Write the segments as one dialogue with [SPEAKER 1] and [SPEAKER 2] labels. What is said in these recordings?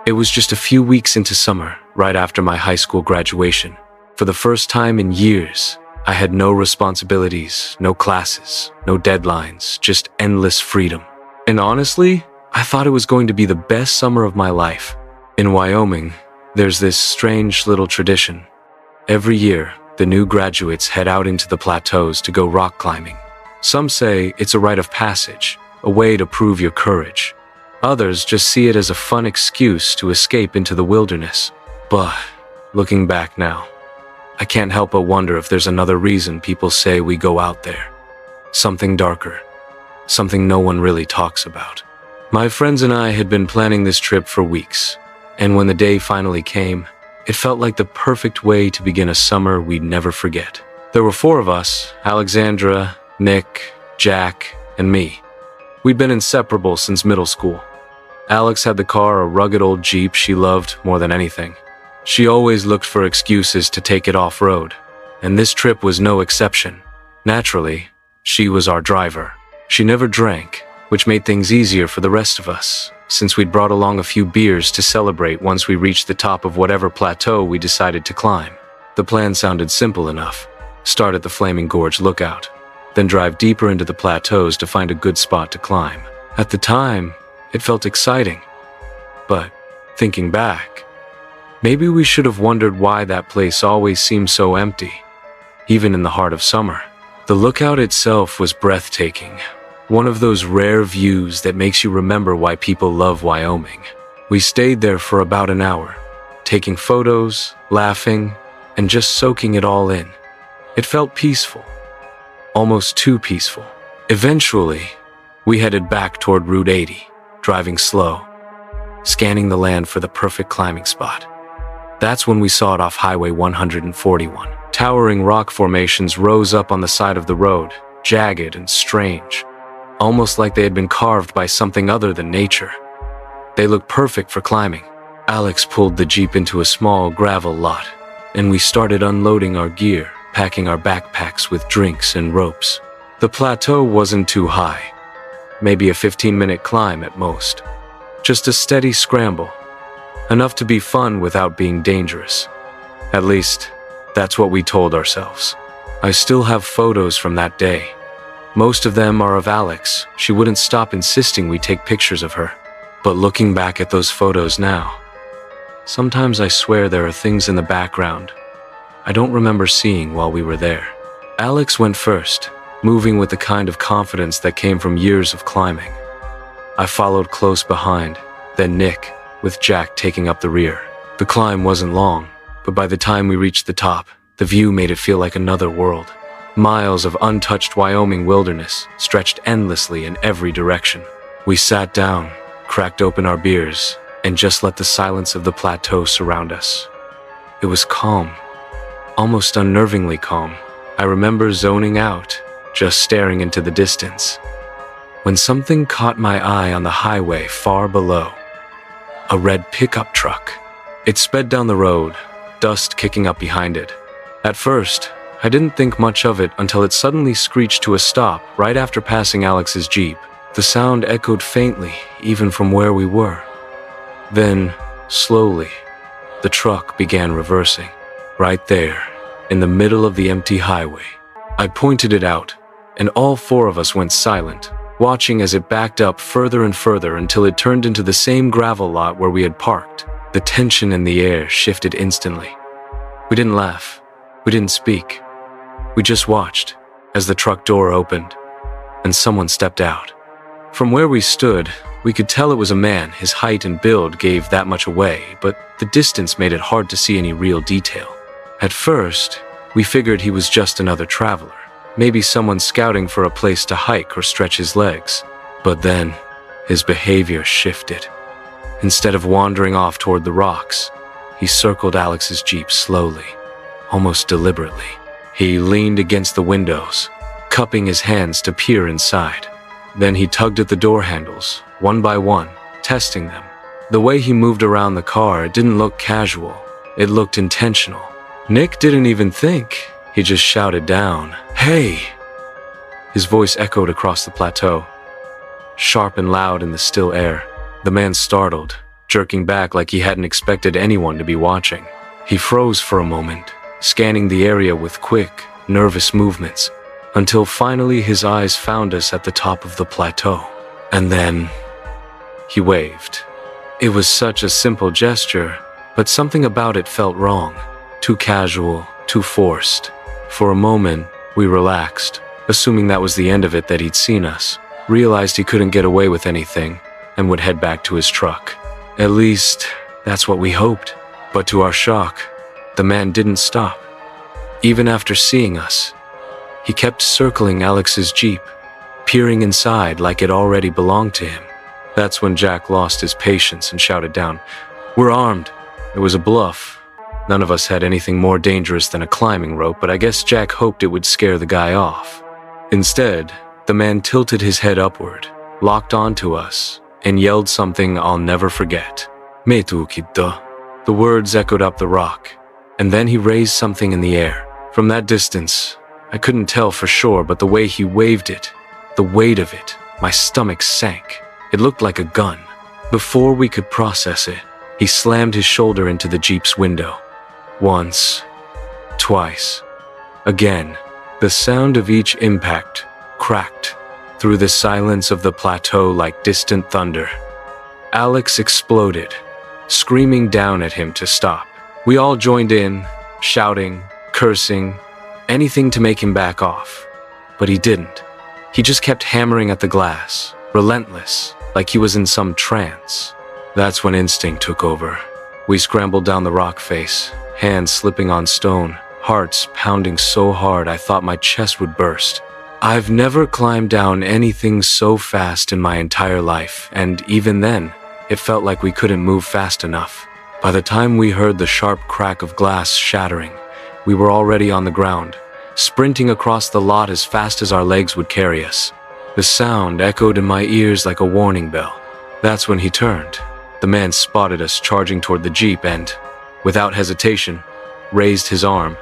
[SPEAKER 1] It was just a few weeks into summer, right after my high school graduation. For the first time in years, I had no responsibilities, no classes, no deadlines, just endless freedom. And honestly, I thought it was going to be the best summer of my life. In Wyoming, there's this strange little tradition. Every year, the new graduates head out into the plateaus to go rock climbing. Some say it's a rite of passage, a way to prove your courage. Others just see it as a fun excuse to escape into the wilderness. But, looking back now, I can't help but wonder if there's another reason people say we go out there. Something darker. Something no one really talks about. My friends and I had been planning this trip for weeks, and when the day finally came, it felt like the perfect way to begin a summer we'd never forget. There were 4 of us: Alexandra, Nick, Jack, and me. We'd been inseparable since middle school. Alex had the car, a rugged old Jeep she loved more than anything. She always looked for excuses to take it off-road, and this trip was no exception. Naturally, she was our driver. She never drank, which made things easier for the rest of us, since we'd brought along a few beers to celebrate once we reached the top of whatever plateau we decided to climb. The plan sounded simple enough. Start at the Flaming Gorge lookout, then drive deeper into the plateaus to find a good spot to climb. At the time, it felt exciting. But, thinking back, maybe we should have wondered why that place always seemed so empty, even in the heart of summer. The lookout itself was breathtaking, one of those rare views that makes you remember why people love Wyoming. We stayed there for about an hour, taking photos, laughing, and just soaking it all in. It felt peaceful, almost too peaceful. Eventually, we headed back toward Route 80, driving slow, scanning the land for the perfect climbing spot. That's when we saw it off Highway 141. Towering rock formations rose up on the side of the road, jagged and strange, almost like they had been carved by something other than nature. They looked perfect for climbing. Alex pulled the Jeep into a small gravel lot, and we started unloading our gear, packing our backpacks with drinks and ropes. The plateau wasn't too high, maybe a 15-minute climb at most. Just a steady scramble, enough to be fun without being dangerous. At least, that's what we told ourselves. I still have photos from that day. Most of them are of Alex. She wouldn't stop insisting we take pictures of her. But looking back at those photos now, sometimes I swear there are things in the background I don't remember seeing while we were there. Alex went first, moving with the kind of confidence that came from years of climbing. I followed close behind, then Nick, with Jack taking up the rear. The climb wasn't long, but by the time we reached the top, the view made it feel like another world. Miles of untouched Wyoming wilderness stretched endlessly in every direction. We sat down, cracked open our beers, and just let the silence of the plateau surround us. It was calm, almost unnervingly calm. I remember zoning out, just staring into the distance, when something caught my eye on the highway far below. A red pickup truck. It sped down the road, dust kicking up behind it. At first, I didn't think much of it until it suddenly screeched to a stop right after passing Alex's Jeep. The sound echoed faintly, even from where we were. Then, slowly, the truck began reversing. Right there, in the middle of the empty highway. I pointed it out, and all 4 of us went silent, watching as it backed up further and further until it turned into the same gravel lot where we had parked. The tension in the air shifted instantly. We didn't laugh. We didn't speak. We just watched as the truck door opened, and someone stepped out. From where we stood, we could tell it was a man. His height and build gave that much away, but the distance made it hard to see any real detail. At first, we figured he was just another traveler, maybe someone scouting for a place to hike or stretch his legs. But then, his behavior shifted. Instead of wandering off toward the rocks, he circled Alex's Jeep slowly, almost deliberately. He leaned against the windows, cupping his hands to peer inside. Then he tugged at the door handles, one by one, testing them. The way he moved around the car, it didn't look casual. It looked intentional. Nick didn't even think. He just shouted down, "Hey!" His voice echoed across the plateau, sharp and loud in the still air. The man startled, jerking back like he hadn't expected anyone to be watching. He froze for a moment, scanning the area with quick, nervous movements, until finally his eyes found us at the top of the plateau. And then he waved. It was such a simple gesture, but something about it felt wrong. Too casual, too forced. For a moment, we relaxed, assuming that was the end of it, that he'd seen us, realized he couldn't get away with anything, and would head back to his truck. At least, that's what we hoped. But to our shock, the man didn't stop. Even after seeing us, he kept circling Alex's Jeep, peering inside like it already belonged to him. That's when Jack lost his patience and shouted down, "We're armed." It was a bluff. None of us had anything more dangerous than a climbing rope, but I guess Jack hoped it would scare the guy off. Instead, the man tilted his head upward, locked onto us, and yelled something I'll never forget. "Metu kiddo." The words echoed up the rock, and then he raised something in the air. From that distance, I couldn't tell for sure, but the way he waved it, the weight of it, my stomach sank. It looked like a gun. Before we could process it, he slammed his shoulder into the Jeep's window. Once, twice, again. The sound of each impact cracked through the silence of the plateau like distant thunder. Alex exploded, screaming down at him to stop. We all joined in, shouting, cursing, anything to make him back off. But he didn't. He just kept hammering at the glass, relentless, like he was in some trance. That's when instinct took over. We scrambled down the rock face, hands slipping on stone, hearts pounding so hard I thought my chest would burst. I've never climbed down anything so fast in my entire life, and even then, it felt like we couldn't move fast enough. By the time we heard the sharp crack of glass shattering, we were already on the ground, sprinting across the lot as fast as our legs would carry us. The sound echoed in my ears like a warning bell. That's when he turned. The man spotted us charging toward the Jeep and, without hesitation, raised his arm.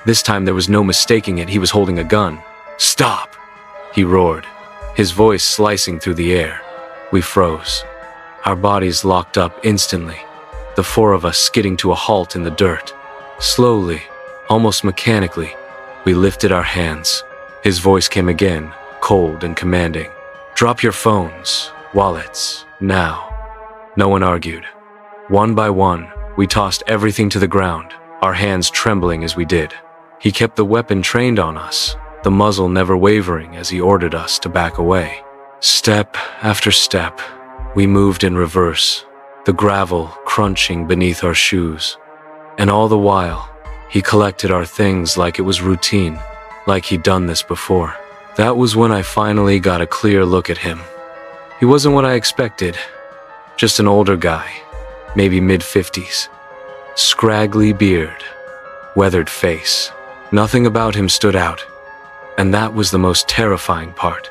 [SPEAKER 1] This time there was no mistaking it, he was holding a gun. "Stop!" he roared, his voice slicing through the air. We froze. Our bodies locked up instantly, the four of us skidding to a halt in the dirt. Slowly, almost mechanically, we lifted our hands. His voice came again, cold and commanding. "Drop your phones, wallets, now." No one argued. One by one, we tossed everything to the ground, our hands trembling as we did. He kept the weapon trained on us, the muzzle never wavering as he ordered us to back away. Step after step, we moved in reverse, the gravel crunching beneath our shoes. And all the while, he collected our things like it was routine, like he'd done this before. That was when I finally got a clear look at him. He wasn't what I expected, just an older guy, maybe mid-50s. Scraggly beard, weathered face. Nothing about him stood out, and that was the most terrifying part.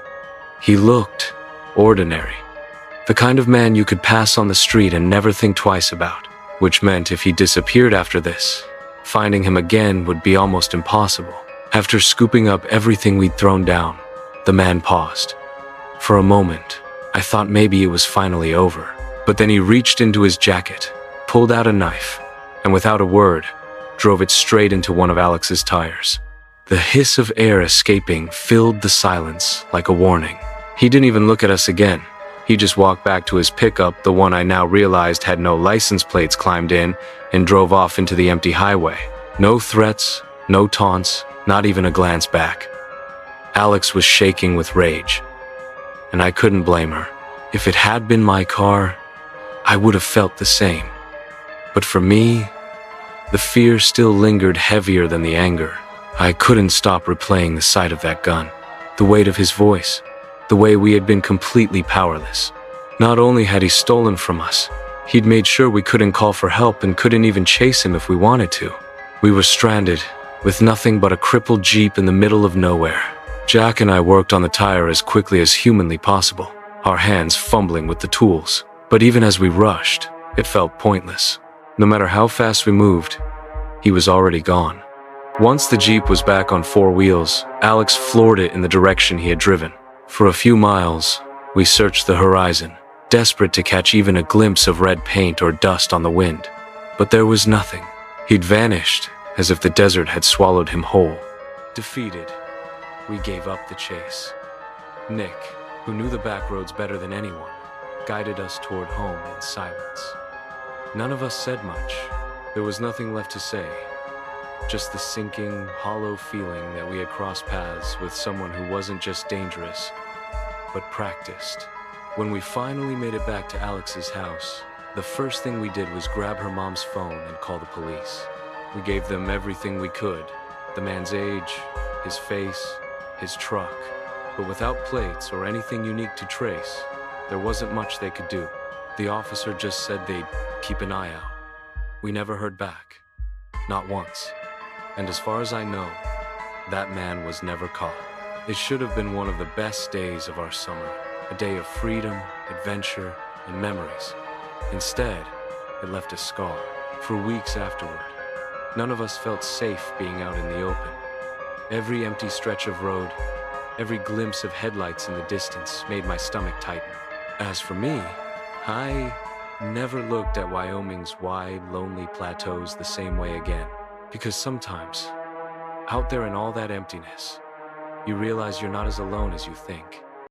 [SPEAKER 1] He looked ordinary. The kind of man you could pass on the street and never think twice about, which meant if he disappeared after this, finding him again would be almost impossible. After scooping up everything we'd thrown down, the man paused. For a moment, I thought maybe it was finally over, but then he reached into his jacket, pulled out a knife, and without a word, drove it straight into one of Alex's tires. The hiss of air escaping filled the silence like a warning. He didn't even look at us again. He just walked back to his pickup, the one I now realized had no license plates climbed in, and drove off into the empty highway. No threats, no taunts, not even a glance back. Alex was shaking with rage, and I couldn't blame her. If it had been my car, I would have felt the same. But for me, the fear still lingered heavier than the anger. I couldn't stop replaying the sight of that gun, the weight of his voice, the way we had been completely powerless. Not only had he stolen from us, he'd made sure we couldn't call for help and couldn't even chase him if we wanted to. We were stranded, with nothing but a crippled Jeep in the middle of nowhere. Jack and I worked on the tire as quickly as humanly possible, our hands fumbling with the tools. But even as we rushed, it felt pointless. No matter how fast we moved, he was already gone. Once the Jeep was back on four wheels, Alex floored it in the direction he had driven. For a few miles, we searched the horizon, desperate to catch even a glimpse of red paint or dust on the wind. But there was nothing. He'd vanished, as if the desert had swallowed him whole. Defeated, we gave up the chase. Nick, who knew the back roads better than anyone, guided us toward home in silence. None of us said much. There was nothing left to say. Just the sinking, hollow feeling that we had crossed paths with someone who wasn't just dangerous, but practiced. When we finally made it back to Alex's house, the first thing we did was grab her mom's phone and call the police. We gave them everything we could: the man's age, his face, his truck. But without plates or anything unique to trace, there wasn't much they could do. The officer just said they'd keep an eye out. We never heard back. Not once. And as far as I know, that man was never caught. It should have been one of the best days of our summer. A day of freedom, adventure, and memories. Instead, it left a scar. For weeks afterward, none of us felt safe being out in the open. Every empty stretch of road, every glimpse of headlights in the distance made my stomach tighten. As for me, I never looked at Wyoming's wide, lonely plateaus the same way again. Because sometimes, out there in all that emptiness, you realize you're not as alone as you think.